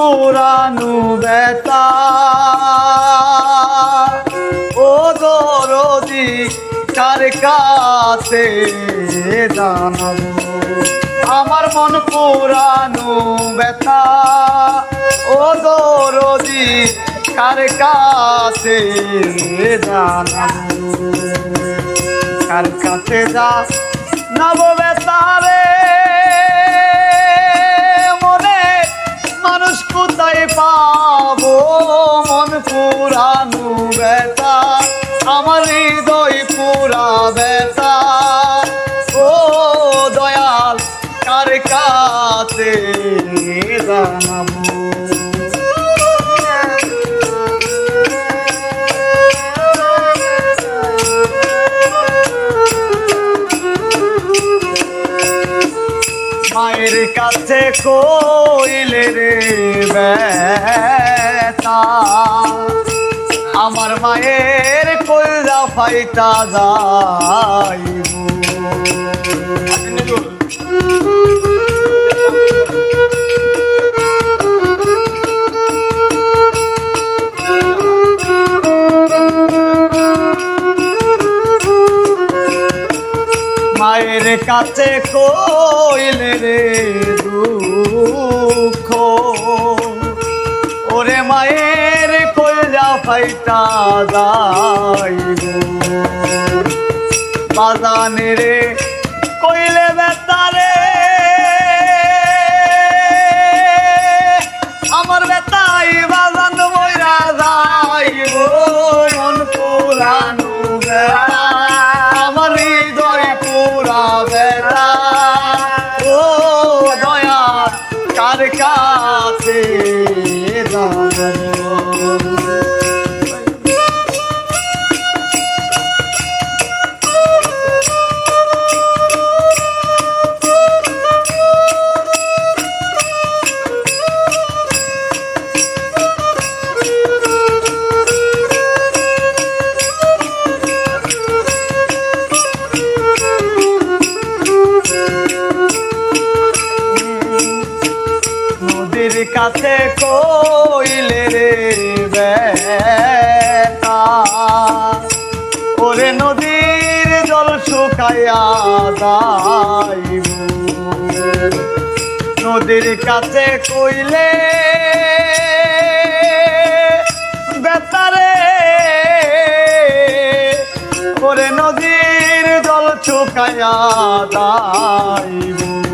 পুরানো ব্যথা ও দরদি কার কাছে জানাবো আমার মন পুরানো ব্যথা ও দরদি কার কাছে জানাবো কার কাছে যা নব বেতারে মনে মানুষ কোথায় পাবো মন পুরানো ব্যথা আমার হৃদয় পুরা ব্যথা ও দয়াল কার কাছে জানাবো মায়ের কাছে কইলে রে ব্যথা আমার মায়ের কইরা ফাইটা যাইব মায়ের কাছে কইলে রে দুঃখ ওরে মায়ের কইরা ফাইটা যাইব বাজানে রে কইলে বেতারে আমার বেতাই বাজান বইরা যাইব মন পুরানো বেড়া আমার হৃদয় পুরা বেড়া ও দয়া কার কাছে জানাবো নদীর কাছে কইলে রে ব্যথা ওরে নদীর জল শুকাইয়া যাইব নদীর কাছে কইলে বেতারে ওরে নদীর জল শুকাইয়া যাইব